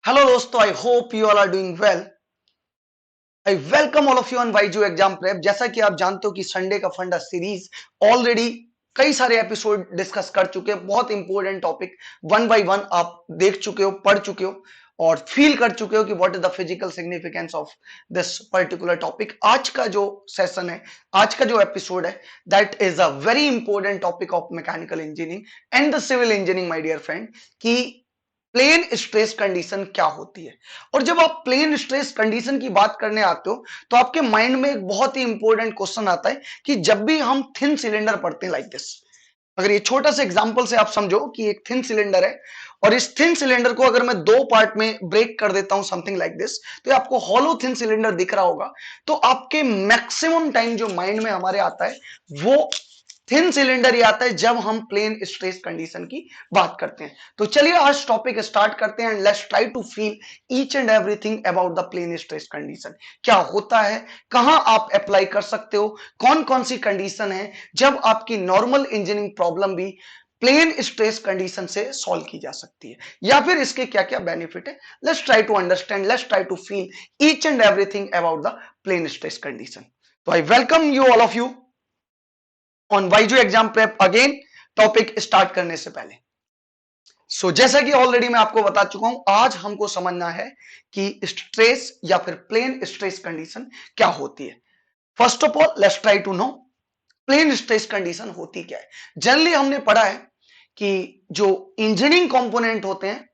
Hello दोस्तों, I hope you all are doing well. I welcome all of you on BYJU'S exam prep. जैसा कि आप जानते हो कि संडे का फंडा सीरीज ऑलरेडी कई सारे एपिसोड डिस्कस कर चुके हैं। बहुत important topic one by one आप देख चुके हो, पढ़ चुके हो और फील कर चुके हो कि what is the physical significance of this particular topic. आज का जो सेशन है, आज का जो एपिसोड है, that is a very important topic of mechanical engineering and the civil engineering, my dear friend, कि प्लेन स्ट्रेस कंडीशन क्या होती है। और जब आप प्लेन स्ट्रेस कंडीशन की बात करने आते हो तो आपके माइंड में एक बहुत ही इंपॉर्टेंट क्वेश्चन आता है कि जब भी हम थिन सिलेंडर पढ़ते हैं लाइक दिस, अगर ये छोटा सा एग्जांपल से आप समझो कि एक थिन सिलेंडर है और इस थिन सिलेंडर को अगर मैं दो पार्ट में ब्रेक कर देता हूं समथिंग लाइक दिस, तो आपको हॉलो थिन सिलेंडर दिख रहा होगा। तो आपके मैक्सिमम टाइम जो माइंड में हमारे आता है वो थिन सिलेंडर ही आता है जब हम प्लेन स्ट्रेस कंडीशन की बात करते हैं। तो चलिए आज टॉपिक स्टार्ट करते हैं and let's try to feel each and everything about the plane stress condition. क्या होता है, कहां आप अप्लाई कर सकते हो, कौन कौन सी कंडीशन है जब आपकी नॉर्मल इंजीनियरिंग प्रॉब्लम भी प्लेन स्ट्रेस कंडीशन से सॉल्व की जा सकती है, या फिर इसके क्या क्या बेनिफिट है। Let's try to understand, let's try to feel each and everything about the plane stress condition. तो I welcome you all of you on BYJU'S exam prep again. Topic start करने से पहले जैसा कि ऑलरेडी मैं आपको बता चुका हूं, आज हमको समझना है कि स्ट्रेस या फिर प्लेन स्ट्रेस कंडीशन क्या होती है। First of all let's try to know plane stress condition होती क्या है। जनरली हमने पढ़ा है कि जो इंजीनियरिंग कंपोनेंट होते हैं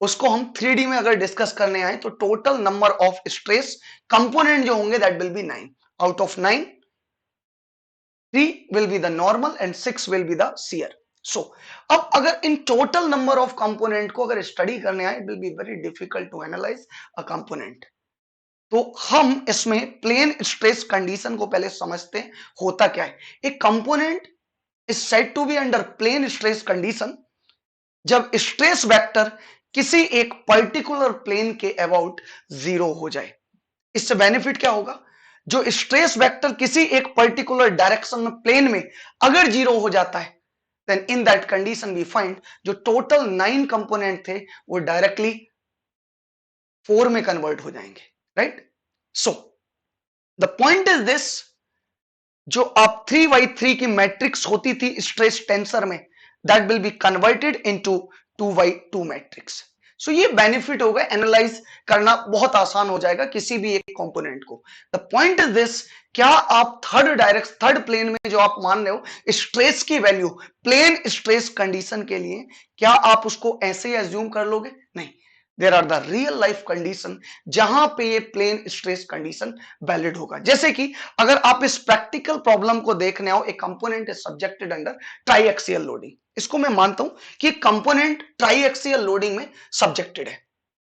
उसको हम 3D में अगर डिस्कस करने आए तो total number of stress component जो होंगे that will B 9। Out of 9, 3 will be the normal and 6 will be the shear. So, अब अगर इन टोटल नंबर ऑफ कंपोनेंट को अगर स्टडी करने आए, it will be very difficult to analyse a component. तो हम इसमें प्लेन स्ट्रेस कंडीशन को पहले समझते हैं होता क्या है। एक component is said to be under plane stress condition जब स्ट्रेस वेक्टर किसी एक पर्टिकुलर प्लेन के अबाउट जीरो हो जाए। इससे बेनिफिट क्या होगा, जो स्ट्रेस वेक्टर किसी एक पर्टिकुलर डायरेक्शन में प्लेन में अगर जीरो हो जाता है, then in that condition we find जो टोटल 9 कंपोनेंट थे वो डायरेक्टली 4 में कन्वर्ट हो जाएंगे, right. So the point is this, जो आप 3x3 की मैट्रिक्स होती थी स्ट्रेस टेंसर में, that will be converted into 2x2 matrix. So ये बेनिफिट होगा, एनालाइज करना बहुत आसान हो जाएगा किसी भी एक कंपोनेंट को। द पॉइंट इज दिस, क्या आप थर्ड प्लेन में जो आप मान रहे हो स्ट्रेस की वैल्यू प्लेन स्ट्रेस कंडीशन के लिए, क्या आप उसको ऐसे ही एज्यूम कर लोगे? नहीं, there are the real life condition जहां पे ये प्लेन स्ट्रेस कंडीशन वैलिड होगा। जैसे कि अगर आप इस प्रैक्टिकल प्रॉब्लम को देखने आओ, एक component is subjected under triaxial loading. इसको मैं मानता हूं कि कंपोनेंट ट्राईएक्सियल लोडिंग में सब्जेक्टेड है।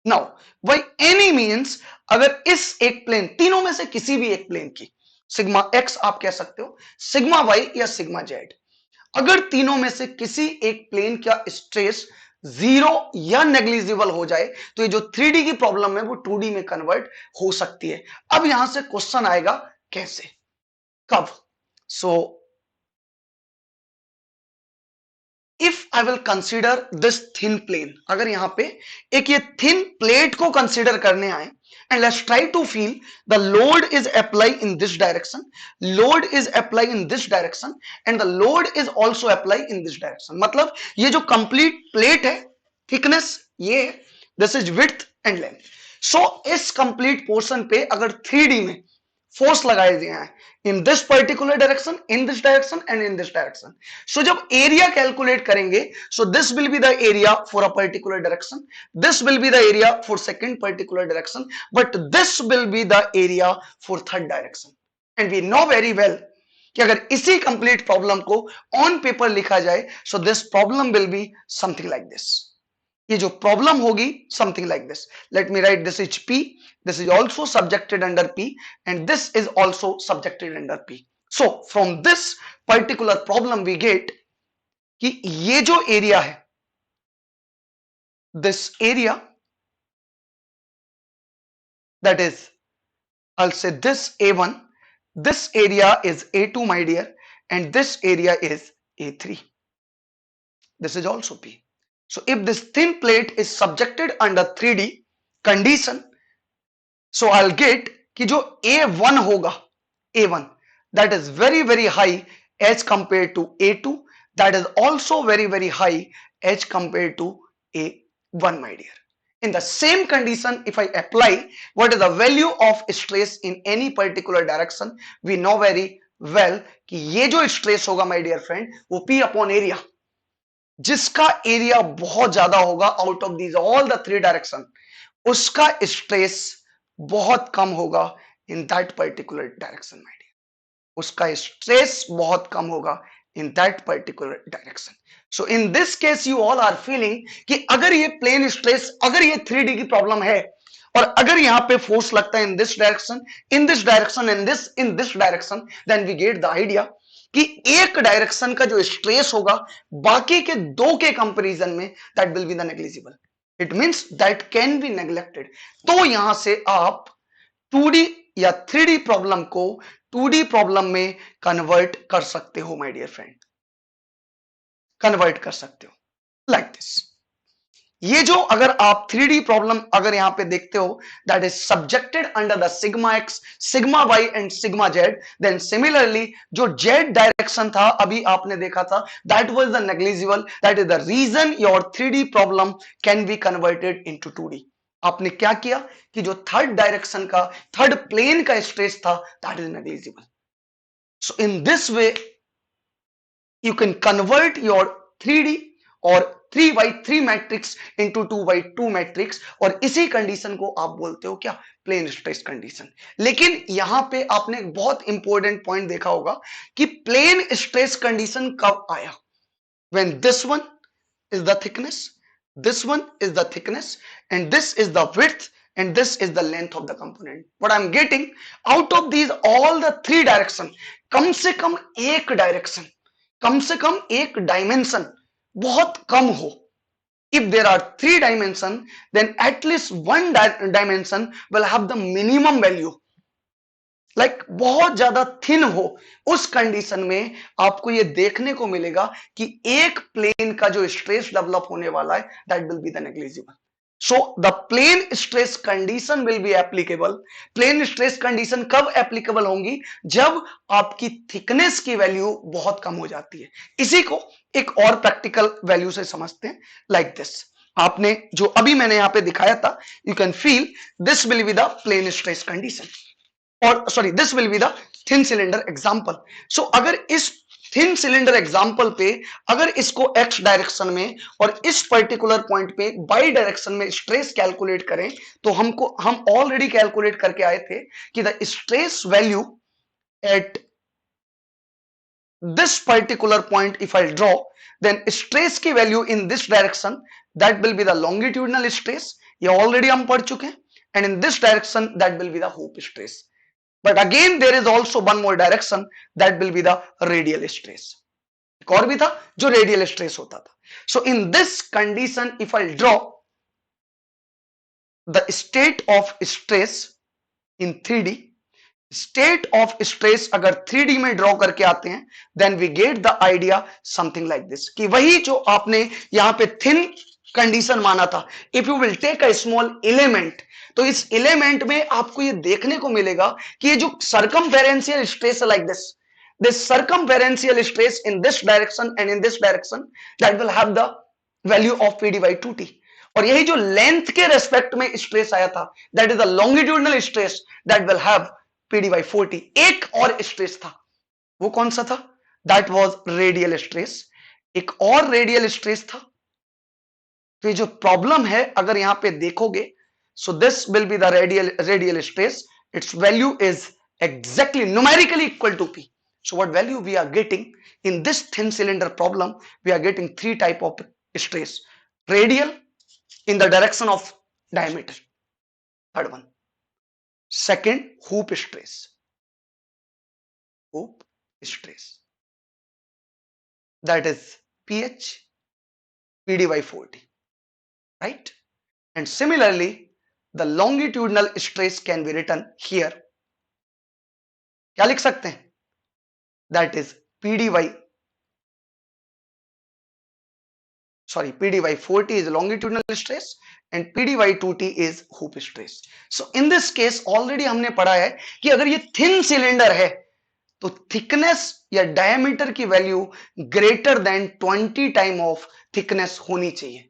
नाउ बाय एनी मींस, अगर इस एक प्लेन, तीनों में से किसी भी एक प्लेन की सिग्मा एक्स आप कह सकते हो, सिग्मा वाई या सिग्मा जेड, अगर तीनों में से किसी एक प्लेन का स्ट्रेस जीरो या नेग्लिजिबल हो जाए तो ये जो 3D की प्रॉब्लम है वो 2D में कन्वर्ट हो सकती है। अब यहां से क्वेश्चन आएगा कैसे, कब। So if I will consider this thin plane, अगर यहां पे एक ये थिन प्लेट को कंसीडर करने आए and let's try to feel the load is applied in this direction, load is applied in this direction and the load is also applied in this direction। मतलब ये जो कंप्लीट प्लेट है, thickness ये है, this is width and length. So इस complete portion पे अगर 3D में फोर्स लगाए दिए हैं in this particular direction, in this direction and in this direction, so जब एरिया कैलकुलेट करेंगे, so this will be the area for a particular direction, this will be the area for second particular direction, but this will be the area for third direction। and we know very well कि अगर इसी complete problem को on paper लिखा जाए, so this problem will be something like this। ये जो problem होगी something like this, let me write, this is P, this is also subjected under P and this is also subjected under P। So from this particular problem we get कि ये जो area है, this area, that is, I'll say this A1, this area is A2 my dear, and this area is A3, this is also P। So if this thin plate is subjected under 3D, condition, so I will get कि जो A1 होगा, A1 that is very very high as compared to A2, that is also very very high as compared to A1, my dear. In the same condition, if I apply what is the value of stress in any particular direction, we know very well कि ये जो stress होगा my dear friend, वो P upon area, जिसका area बहुत ज्यादा होगा out of these all the three direction, उसका स्ट्रेस बहुत कम होगा in that particular direction, my dear. उसका स्ट्रेस बहुत कम होगा in that particular direction. So in this case you all are feeling कि अगर ये प्लेन स्ट्रेस, अगर ये 3D की प्रॉब्लम है और अगर यहां पे फोर्स लगता है in this direction, in this direction, in this direction, then we get the idea कि एक डायरेक्शन का जो स्ट्रेस होगा बाकी के दो के कंपैरिजन में that will be the negligible. It means that can be neglected. तो यहां से आप 2D या 3D प्रॉब्लम को 2D प्रॉब्लम में कन्वर्ट कर सकते हो माय डियर फ्रेंड, कन्वर्ट कर सकते हो लाइक दिस. ये जो अगर आप 3D प्रॉब्लम अगर यहां पे देखते हो, that is subjected under the sigma X, sigma Y and sigma Z. Then similarly जो जेड डायरेक्शन था अभी आपने देखा था, that was the negligible. That is the reason your 3D problem can be converted into 2D. आपने क्या किया कि जो थर्ड डायरेक्शन का, थर्ड प्लेन का स्ट्रेस था, that is negligible. So in this way you can convert your 3D और 3x3 matrix into 2x2 matrix, और इसी कंडीशन को आप बोलते हो क्या, प्लेन स्ट्रेस कंडीशन. लेकिन यहां पे आपने एक बहुत इंपॉर्टेंट पॉइंट देखा होगा कि प्लेन स्ट्रेस कंडीशन कब आया, when this one is the thickness, this one is the thickness, and this is the width, and this is the length of the component. What I'm getting out of these all the three direction, कम से कम एक direction, कम से कम एक dimension बहुत कम हो. if there are three dimension, then at least one dimension will have the minimum value, like बहुत ज्यादा thin हो. उस कंडीशन में आपको ये देखने को मिलेगा कि एक प्लेन का जो स्ट्रेस डेवलप होने वाला है, that will be the negligible. So the plane stress condition will be applicable. Plane stress condition कब एप्लीकेबल होंगी, जब आपकी थिकनेस की वैल्यू बहुत कम हो जाती है. इसी को एक और प्रैक्टिकल वैल्यू से समझते हैं लाइक दिस. आपने जो अभी मैंने यहां पे दिखाया था, you can feel this will be the plane stress condition, और sorry this will be the thin cylinder example. So अगर इस थिन सिलेंडर एग्जांपल पे अगर इसको x डायरेक्शन में और इस पर्टिकुलर पॉइंट पे y डायरेक्शन में स्ट्रेस कैलकुलेट करें, तो हम ऑलरेडी कैलकुलेट करके आए थे कि the stress value at this particular point if I draw, then stress की value in this direction that will be the longitudinal stress, ये ऑलरेडी हम पढ़ चुके हैं. And in this direction that will be the hoop stress. But again there is also one more direction that will be the radial stress. एक और भी था जो radial stress होता था. So in this condition if I draw the state of stress in 3D, state of stress अगर 3D में draw करके आते हैं, then we get the idea something like this कि वही जो आपने यहां पे thin कंडीशन माना था, if you will take a small element, तो इस एलिमेंट में आपको ये देखने को मिलेगा कि ये जो सर्कमफेरेंशियल स्ट्रेस है like this circumferential stress in this direction and in this direction that will have the value of PD by 2T. और यही जो लेंथ के रेस्पेक्ट में स्ट्रेस आया था, that is the longitudinal stress that will have PD by 4T. एक और stress था, वो कौन सा था, दैट वाज रेडियल स्ट्रेस. एक और रेडियल स्ट्रेस था. तो ये जो प्रॉब्लम है अगर यहां पे देखोगे, सो this will be the radial stress, it's value is exactly numerically equal to P. So what value we are getting in this thin cylinder problem, we are getting three type of stress. Radial in the direction of diameter, third one. Second, hoop stress. Hoop stress, that is PH PD by 4T, right? And similarly the longitudinal stress can be written here. क्या लिख सकते हैं, that is PD by sorry, PDY40 is longitudinal stress and PDY2T is hoop stress. So in this case already हमने पढ़ा है कि अगर ये thin cylinder है तो थिकनेस या डायमीटर की value greater than 20 time of thickness होनी चाहिए.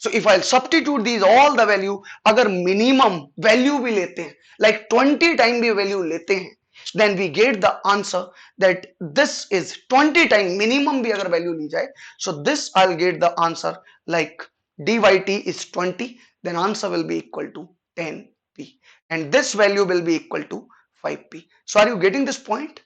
So if I'll substitute these all the value, अगर मिनिमम वैल्यू भी लेते हैं like 20 टाइम भी वैल्यू लेते हैं, then we get the answer that this is 20 time minimum भी अगर वैल्यू ली जाए, so this I'll get the answer like dyt is 20, then answer will be equal to 10p and this value will be equal to 5p. So are you getting this point?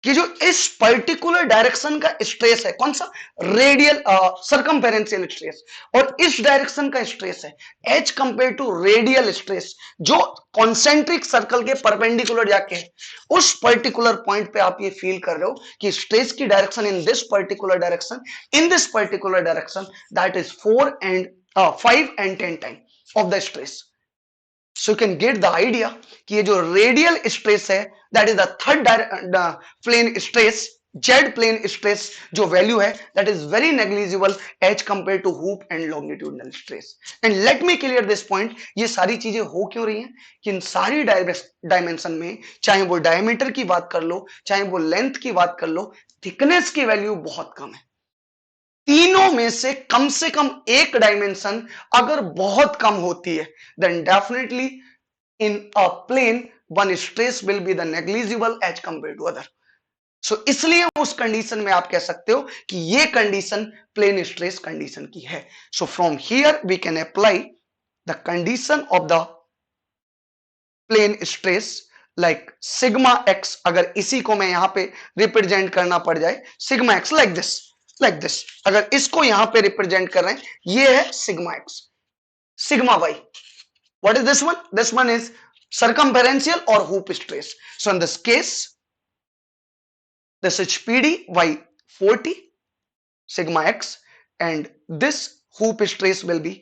कि जो इस particular direction का stress है कौन सा, radial सर्कमफेरेंशियल stress, और इस direction का स्ट्रेस है each compare to radial stress जो कॉन्सेंट्रिक सर्कल के परपेंडिकुलर जाके है, उस पर्टिकुलर पॉइंट पे आप ये फील कर रहे हो कि स्ट्रेस की direction in this particular direction, in this particular direction that is 5 and 10 time of the stress. So you can get the idea कि ये जो रेडियल स्ट्रेस है that is the third plane stress, Z plane stress जो value है that is very negligible as compared to hoop and longitudinal stress. And let me clear this point, ये सारी चीजें हो क्यों रही हैं कि इन सारी डायमेंशन में चाहे वो डायमीटर की बात कर लो चाहे वो लेंथ की बात कर लो, थिकनेस की वैल्यू बहुत कम है. तीनों में से कम एक डायमेंशन अगर बहुत कम होती है then definitely in a plane one stress will be the negligible as compared to other. So इसलिए उस कंडीशन में आप कह सकते हो कि ये कंडीशन प्लेन स्ट्रेस कंडीशन की है. So from here we can apply the condition of the plane stress like sigma x. अगर इसी को मैं यहां पे रिप्रेजेंट करना पड़ जाए sigma x like this, अगर इसको यहां पे रिप्रेजेंट कर रहे हैं ये है sigma X. Sigma Y, what is this one? This one is circumferential or hoop stress. So in this case this is PDY40 sigma x and this hoop stress will be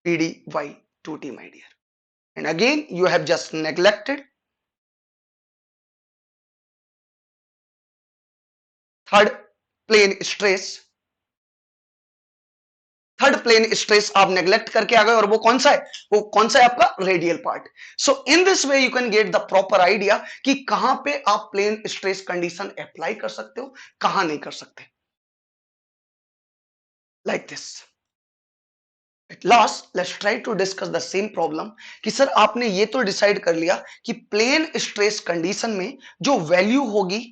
PDY2T my dear. And again you have just neglected third plane stress. Third plane stress आप neglect करके आ गए और वो कौन सा है? वो कौन सा है आपका? Radial part. So in this way you can get the proper idea कि कहां पे आप प्लेन स्ट्रेस कंडीशन अप्लाई कर सकते हो, कहां नहीं कर सकते. Like this. At last let's try to discuss the same problem कि सर आपने ये तो डिसाइड कर लिया कि प्लेन स्ट्रेस कंडीशन में जो वैल्यू होगी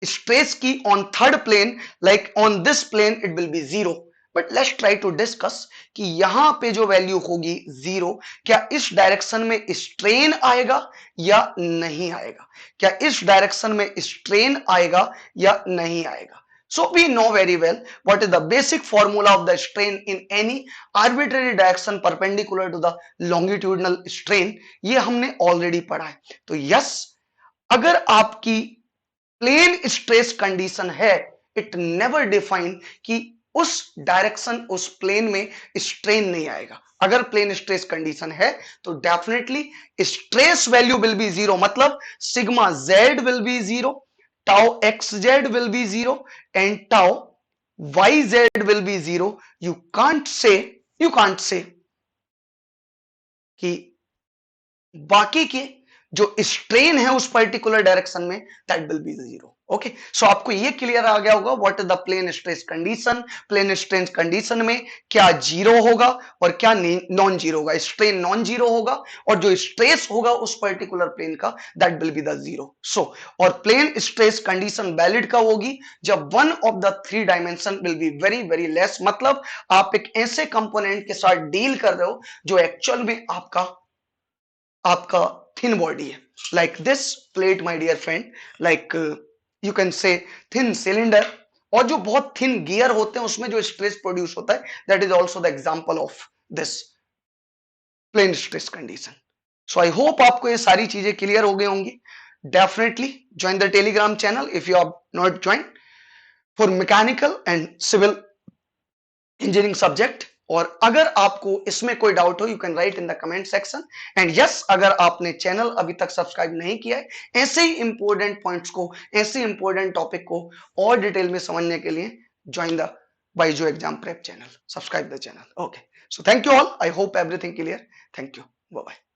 स्ट्रेस की on third plane like on this plane it will be zero. But let's try to discuss कि यहां पे जो वैल्यू होगी जीरो, क्या इस डायरेक्शन में स्ट्रेन आएगा या नहीं आएगा, क्या इस डायरेक्शन में स्ट्रेन आएगा या नहीं आएगा. So we know very well what is the basic formula of the strain in any arbitrary direction perpendicular to the longitudinal strain. ये हमने ऑलरेडी पढ़ा है. तो यस, अगर आपकी प्लेन स्ट्रेस कंडीशन है इट नेवर डिफाइन कि उस डायरेक्शन उस प्लेन में स्ट्रेन नहीं आएगा. अगर प्लेन स्ट्रेस कंडीशन है तो definitely stress value will be zero, मतलब sigma z will be zero, tau x z will be zero and tau y z will be zero. You can't say कि बाकी के जो स्ट्रेन है उस particular direction में that will be zero. Okay, so आपको ये क्लियर आ गया होगा what is the plane stress condition. Plane stress condition में क्या जीरो होगा और क्या नॉन जीरो होगा. स्ट्रेन नॉन जीरो होगा और जो स्ट्रेस होगा उस पर्टिकुलर प्लेन का that will be the zero. So और प्लेन स्ट्रेस कंडीशन वैलिड कब होगी? जब one of the three dimension will be very very less, मतलब आप एक ऐसे कंपोनेंट के साथ डील कर रहे हो जो एक्चुअल में आपका थिन बॉडी है. Like this plate my dear friend, like you can say thin cylinder, और जो बहुत थिन गियर होते हैं उसमें जो स्ट्रेस प्रोड्यूस होता है that is also the example of this plane stress condition. So I hope आपको ये सारी चीजें क्लियर हो गई होंगी. Definitely join the Telegram channel if you have not join for mechanical and civil engineering subject. और अगर आपको इसमें कोई डाउट हो you can write in the comment section. And yes, अगर आपने चैनल अभी तक सब्सक्राइब नहीं किया है, ऐसे ही इंपॉर्टेंट पॉइंट्स को, ऐसे इंपॉर्टेंट टॉपिक को और डिटेल में समझने के लिए join the Byju Exam Prep channel. Subscribe the channel. Okay. So thank you all. I hope everything clear. Thank you. Bye bye.